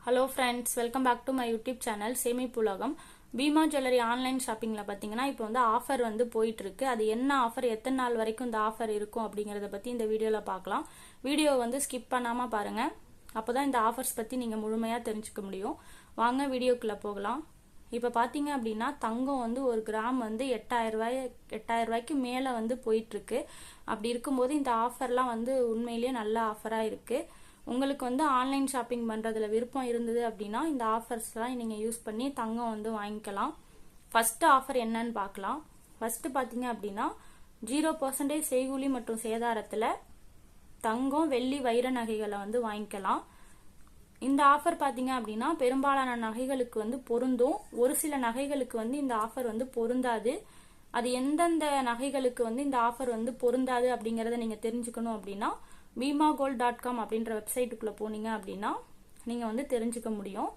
Hello friends, welcome back to my YouTube channel சேமிப்புலகம். Bhima jewellery online ஷாப்பிங்ல பாத்தீங்கன்னா இப்போ வந்து ஆஃபர் வந்து போயிட்டு இருக்கு. அது என்ன ஆஃபர், எத்தனை நாள் வரைக்கும் இந்த ஆஃபர் இருக்கும் அப்படிங்கறத பத்தி இந்த வீடியோல பார்க்கலாம். வீடியோ வந்து ஸ்கிப் பண்ணாம பாருங்க. அப்பதான் இந்த ஆஃபர்ஸ் பத்தி நீங்க முழுமையா தெரிஞ்சுக்க முடியும். வாங்க வீடியோக்குள்ள போகலாம். இப்போ பாத்தீங்க அப்படின்னா தங்கம் வந்து ஒரு கிராம் வந்து 8000 ரூபாய்க்கு மேல வந்து போயிட்டு இருக்கு. அப்படி இருக்கும்போது இந்த ஆஃபர்லாம் வந்து உண்மையிலேயே நல்ல ஆஃபரா இருக்கு. உங்களுக்கு வந்து ஆன்லைன் ஷாப்பிங் பண்றதுல விருப்பம் இருந்தது அப்படின்னா இந்த ஆஃபர்ஸ்லாம் நீங்க யூஸ் பண்ணி தங்கம் வந்து வாங்கிக்கலாம். ஃபர்ஸ்ட் ஆஃபர் என்னன்னு பார்க்கலாம். ஃபர்ஸ்ட் பாத்தீங்க அப்படின்னா 0% செய்கூலி மற்றும் சேதாரத்துல தங்கம், வெள்ளி, வைர நகைகளை வந்து வாங்கிக்கலாம். இந்த ஆஃபர் பாத்தீங்க அப்படின்னா பெரும்பாலான நகைகளுக்கு வந்து பொருந்தும். ஒரு சில நகைகளுக்கு வந்து இந்த ஆஃபர் வந்து பொருந்தாது. அது எந்தெந்த நகைகளுக்கு வந்து இந்த ஆஃபர் வந்து பொருந்தாது அப்படிங்கறத நீங்க தெரிஞ்சுக்கணும் அப்படின்னா beemagold.com அப்படின்ற வெப்சைட்டுக்குள்ள போனீங்க அப்படின்னா நீங்க வந்து தெரிஞ்சுக்க முடியும்.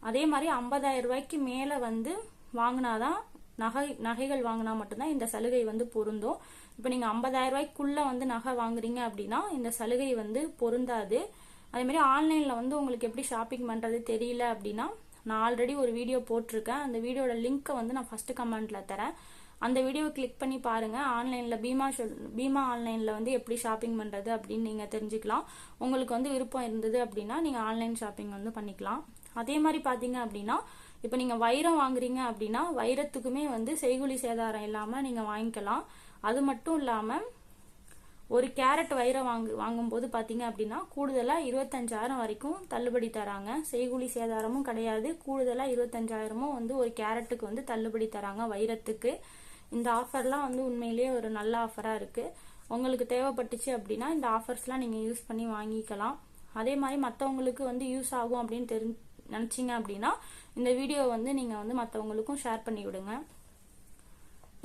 அதே மாதிரி 50,000 ரூபாய்க்கு மேல வந்து வாங்கினாதான் நகைகள் வாங்கினா மட்டும்தான் இந்த சலுகை வந்து பொருந்தும். இப்ப நீங்க 50,000 ரூபாய்க்குள்ள வந்து நகை வாங்குறீங்க அப்படின்னா இந்த சலுகை வந்து பொருந்தாது. அதே மாதிரி ஆன்லைன்ல வந்து உங்களுக்கு எப்படி ஷாப்பிங் பண்றது தெரியல அப்படின்னா நான் ஆல்ரெடி ஒரு வீடியோ போட்டிருக்கேன். அந்த வீடியோட லிங்க் வந்து நான் ஃபர்ஸ்ட் கமெண்ட்ல தரேன். அந்த வீடியோவை கிளிக் பண்ணி பாருங்க. ஆன்லைன்ல பீமா ஆன்லைன்ல வந்து எப்படி ஷாப்பிங் பண்றது அப்படின்னு நீங்க தெரிஞ்சுக்கலாம். உங்களுக்கு வந்து விருப்பம் இருந்தது அப்படின்னா நீங்க ஆன்லைன் ஷாப்பிங் வந்து பண்ணிக்கலாம். அதே மாதிரி பாத்தீங்க அப்படின்னா இப்ப நீங்க வைரம் வாங்குறீங்க அப்படின்னா வைரத்துக்குமே வந்து செய்கூலி சேதாரம் இல்லாம நீங்க வாங்கிக்கலாம். அது மட்டும் இல்லாம ஒரு கேரட் வைரம் வாங்கும்போது பாத்தீங்க அப்படின்னா கூடுதலா 25,000 வரைக்கும் தள்ளுபடி தராங்க. செய்கூலி சேதாரமும் கிடையாது. கூடுதலா 25,000 வந்து ஒரு கேரட்டுக்கு வந்து தள்ளுபடி தராங்க வைரத்துக்கு. இந்த ஆஃபர்லாம் வந்து உண்மையிலேயே ஒரு நல்ல ஆஃபரா இருக்கு. உங்களுக்கு தேவைப்பட்டுச்சு அப்படின்னா இந்த ஆஃபர்ஸ்லாம் நீங்க யூஸ் பண்ணி வாங்கிக்கலாம். அதே மாதிரி மற்றவங்களுக்கு வந்து யூஸ் ஆகும் அப்படின்னு நினைச்சீங்க அப்படின்னா இந்த வீடியோ வந்து நீங்க வந்து மற்றவங்களுக்கும் ஷேர் பண்ணி விடுங்க.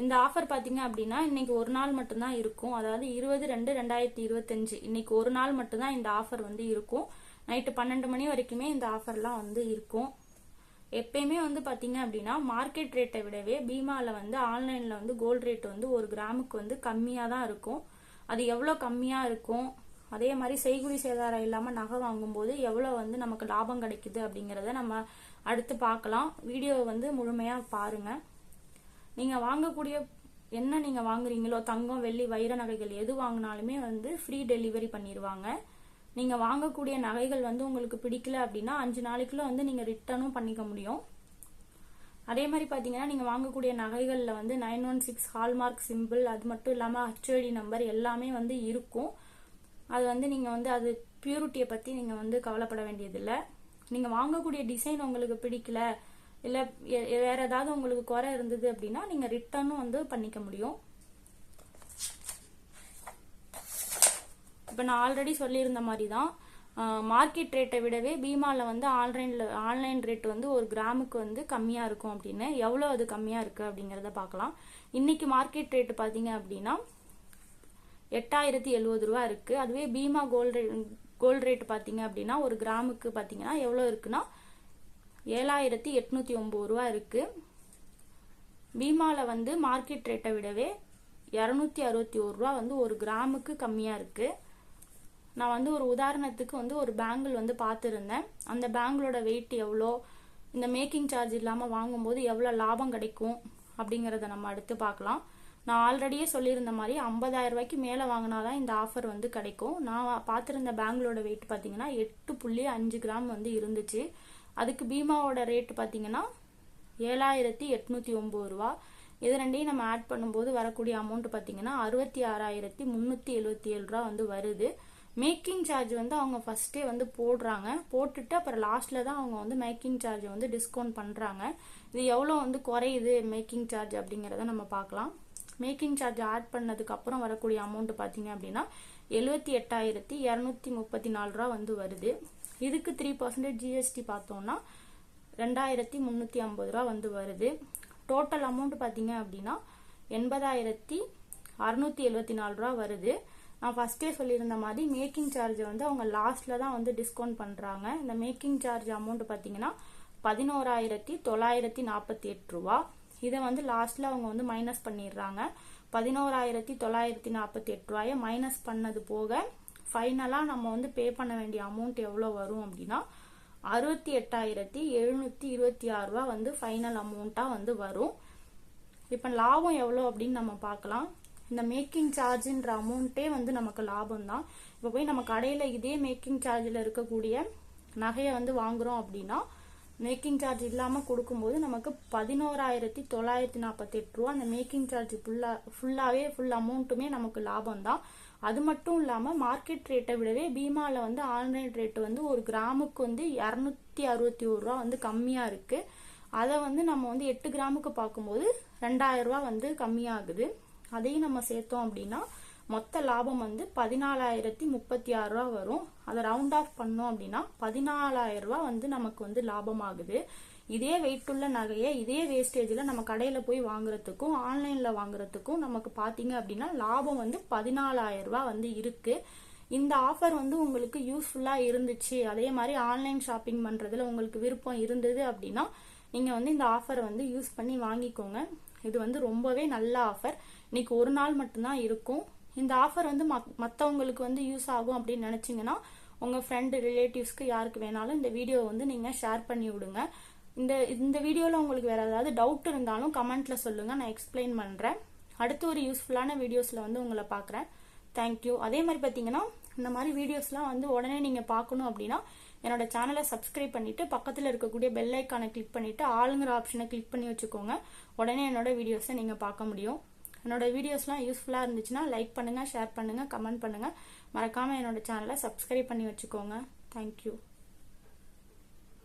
இந்த ஆஃபர் பாத்தீங்க அப்படின்னா இன்னைக்கு ஒரு நாள் மட்டும்தான் இருக்கும். அதாவது 20/2/2025 இன்னைக்கு ஒரு நாள் மட்டும்தான் இந்த ஆஃபர் வந்து இருக்கும். நைட்டு 12 மணி வரைக்குமே இந்த ஆஃபர்லாம் வந்து இருக்கும். எப்பயுமே வந்து பாத்தீங்க அப்படின்னா மார்க்கெட் ரேட்டை விடவே பீமால வந்து ஆன்லைன்ல வந்து கோல்ட் ரேட் வந்து ஒரு கிராமுக்கு வந்து கம்மியா தான் இருக்கும். அது எவ்வளவு கம்மியா இருக்கும், அதே மாதிரி செய்கூலி சேதாரம் இல்லாம நகை வாங்கும்போது எவ்வளவு வந்து நமக்கு லாபம் கிடைக்குது அப்படிங்கறத நம்ம அடுத்து பார்க்கலாம். வீடியோ வந்து முழுமையா பாருங்க. நீங்க வாங்கக்கூடிய என்ன நீங்க வாங்குறீங்களோ தங்கம், வெள்ளி, வைர நகைகள் எது வாங்கினாலுமே வந்து ஃப்ரீ டெலிவரி பண்ணிடுவாங்க. நீங்க வாங்கக்கூடிய நகைகள் வந்து உங்களுக்கு பிடிக்கல அப்படின்னா 5 நாளைக்குள்ள வந்து நீங்க ரிட்டர்னும் பண்ணிக்க முடியும். அதே மாதிரி பாத்தீங்கன்னா நீங்க வாங்கக்கூடிய நகைகள்ல வந்து 916 ஹால்மார்க் சிம்பிள், அது மட்டும் இல்லாம HOD நம்பர் எல்லாமே வந்து இருக்கும். அது வந்து நீங்க வந்து அது பியூரிட்டியை பத்தி நீங்க வந்து கவலைப்பட வேண்டியதில்லை. நீங்க வாங்கக்கூடிய டிசைன் உங்களுக்கு பிடிக்கல இல்ல வேற ஏதாவது உங்களுக்கு குறை இருந்தது அப்படின்னா நீங்க ரிட்டர்னும் வந்து பண்ணிக்க முடியும். இப்ப நான் ஆல்ரெடி சொல்லியிருந்த மாதிரி தான் மார்க்கெட் ரேட்டை விடவே பீமால வந்து ஆன்லைன் ரேட் வந்து ஒரு கிராமுக்கு வந்து கம்மியா இருக்கும். அப்படின்னு எவ்வளவு அது கம்மியா இருக்கு அப்படிங்கறத பார்க்கலாம். இன்னைக்கு மார்க்கெட் ரேட் பாத்தீங்க அப்படின்னா 8,070 ரூபாய் இருக்கு. அதுவே பீமா கோல்ட் ரேட் பாத்தீங்க அப்படின்னா ஒரு கிராமுக்கு பாத்தீங்கன்னா எவ்வளவு இருக்குன்னா 7,809 ரூபாய் இருக்கு. பீமால வந்து மார்க்கெட் ரேட்டை விடவே 261 ரூபாய் வந்து ஒரு கிராமுக்கு கம்மியா இருக்கு. நான் வந்து ஒரு உதாரணத்துக்கு வந்து ஒரு பேங்கிள் வந்து பார்த்துருந்தேன். அந்த பேங்கிளோட வெயிட் எவ்வளோ, இந்த மேக்கிங் சார்ஜ் இல்லாம வாங்கும்போது எவ்வளவு லாபம் கிடைக்கும் அப்படிங்கறத நம்ம அடுத்து பார்க்கலாம். நான் ஆல்ரெடியே சொல்லியிருந்த மாதிரி 50,000 ரூபாய்க்கு மேல வாங்கினாதான் இந்த ஆஃபர் வந்து கிடைக்கும். நான் பார்த்திருந்த பேங்கிளோட வெயிட் பாத்தீங்கன்னா 8.5 கிராம் வந்து இருந்துச்சு. அதுக்கு பீமாவோட ரேட் பாத்தீங்கன்னா 7,809 ரூபாய். இது ரெண்டையும் நம்ம ஆட் பண்ணும்போது வரக்கூடிய அமௌண்ட் பாத்தீங்கன்னா 66,377 ரூபாய் வந்து வருது. மேக்கிங் சார்ஜ் வந்து அவங்க ஃபர்ஸ்டே வந்து போடுறாங்க. போட்டுட்டு அப்புறம் லாஸ்ட்ல தான் அவங்க வந்து மேக்கிங் சார்ஜ் வந்து டிஸ்கவுண்ட் பண்றாங்க. இது எவ்வளவு வந்து குறையுது மேக்கிங் சார்ஜ் அப்படிங்கறத நம்ம பார்க்கலாம். மேக்கிங் சார்ஜ் ஆட் பண்ணதுக்கு அப்புறம் வரக்கூடிய அமௌண்ட் பாத்தீங்க அப்படின்னா 78,234 ரூபாய் வந்து வருது. இதுக்கு 3% ஜிஎஸ்டி பார்த்தோம்னா 2,350 ரூபாய் வந்து வருது. டோட்டல் அமௌண்ட் பாத்தீங்க அப்படின்னா 80,674 ரூபாய் வருது. நான் ஃபர்ஸ்டே சொல்லியிருந்த மாதிரி மேக்கிங் சார்ஜ் வந்து அவங்க லாஸ்ட்ல தான் வந்து டிஸ்கவுண்ட் பண்றாங்க. இந்த மேக்கிங் சார்ஜ் அமௌண்ட் பாத்தீங்கன்னா 11,948 ரூபாய். இதை வந்து லாஸ்ட்ல அவங்க வந்து மைனஸ் பண்ணிடுறாங்க. 11,948 ரூபாயை மைனஸ் பண்ணது போக ஃபைனலா நம்ம வந்து பே பண்ண வேண்டிய அமௌண்ட் எவ்வளவு வரும் அப்படின்னா 68,726 ரூபா வந்து ஃபைனல் அமௌண்ட்டா வந்து வரும். இப்போ லாபம் எவ்வளோ அப்படின்னு நம்ம பார்க்கலாம். இந்த மேக்கிங் சார்ஜ்ன்ற அமௌண்ட்டே வந்து நமக்கு லாபம் தான். இப்போ போய் நம்ம கடையில் இதே மேக்கிங் சார்ஜில் இருக்கக்கூடிய நகையை வந்து வாங்குறோம் அப்படின்னா மேக்கிங் சார்ஜ் இல்லாமல் கொடுக்கும்போது நமக்கு 11,948 ரூபா அந்த மேக்கிங் சார்ஜ் ஃபுல் அமௌண்ட்டுமே நமக்கு லாபம் தான். அது மட்டும் இல்லாமல் மார்க்கெட் ரேட்டை விடவே பீமாவில் வந்து ஆன்லைன் ரேட்டு வந்து ஒரு கிராமுக்கு வந்து 261 ரூபா வந்து கம்மியாக இருக்கு. அதை வந்து நம்ம வந்து 8 கிராமுக்கு பார்க்கும்போது 2,000 ரூபா வந்து கம்மியாகுது. அதையும் நம்ம சேர்த்தோம் அப்படின்னா மொத்த லாபம் வந்து 14,036 ரூபா வரும். அதை ரவுண்ட் ஆஃப் பண்ணோம் அப்படின்னா 14,000 ரூபா வந்து நமக்கு வந்து லாபம் ஆகுது. இதே வெயிட் உள்ள நகையை இதே வேஸ்டேஜில் நம்ம கடையில் போய் வாங்குறதுக்கும் ஆன்லைனில் வாங்குறதுக்கும் நமக்கு பார்த்தீங்க அப்படின்னா லாபம் வந்து 14,000 ரூபா வந்து இருக்கு. இந்த ஆஃபர் வந்து உங்களுக்கு யூஸ்ஃபுல்லாக இருந்துச்சு, அதே மாதிரி ஆன்லைன் ஷாப்பிங் பண்ணுறதுல உங்களுக்கு விருப்பம் இருந்தது அப்படின்னா நீங்கள் வந்து இந்த ஆஃபரை வந்து யூஸ் பண்ணி வாங்கிக்கோங்க. இது வந்து ரொம்பவே நல்ல ஆஃபர். இன்னைக்கு ஒரு நாள் மட்டும்தான் இருக்கும். இந்த ஆஃபர் வந்து மற்றவங்களுக்கு வந்து யூஸ் ஆகும் அப்படின்னு நினச்சிங்கன்னா உங்கள் ஃப்ரெண்டு ரிலேட்டிவ்ஸ்க்கு யாருக்கு வேணாலும் இந்த வீடியோ வந்து நீங்கள் ஷேர் பண்ணி விடுங்க. இந்த வீடியோவில் உங்களுக்கு வேறு ஏதாவது டவுட் இருந்தாலும் கமெண்ட்டில் சொல்லுங்கள், நான் எக்ஸ்பிளைன் பண்ணுறேன். அடுத்து ஒரு யூஸ்ஃபுல்லான வீடியோஸில் வந்து உங்களை பார்க்குறேன். தேங்க்யூ. அதே மாதிரி பார்த்தீங்கன்னா இந்த மாதிரி வீடியோஸ்லாம் வந்து உடனே நீங்கள் பார்க்கணும் அப்படின்னா என்னோட சேனலை சப்ஸ்கிரைப் பண்ணிவிட்டு பக்கத்தில் இருக்கக்கூடிய பெல் ஐக்கானை கிளிக் பண்ணிவிட்டு ஆளுங்கிற ஆப்ஷனை கிளிக் பண்ணி வச்சுக்கோங்க. உடனே என்னோட வீடியோஸை நீங்கள் பார்க்க முடியும். என்னோட வீடியோஸ்லாம் யூஸ்ஃபுல்லாக இருந்துச்சுன்னா லைக் பண்ணுங்கள், ஷேர் பண்ணுங்கள், கமெண்ட் பண்ணுங்கள். மறக்காமல் என்னோட சேனலை சப்ஸ்கிரைப் பண்ணி வச்சுக்கோங்க. தேங்க்யூ.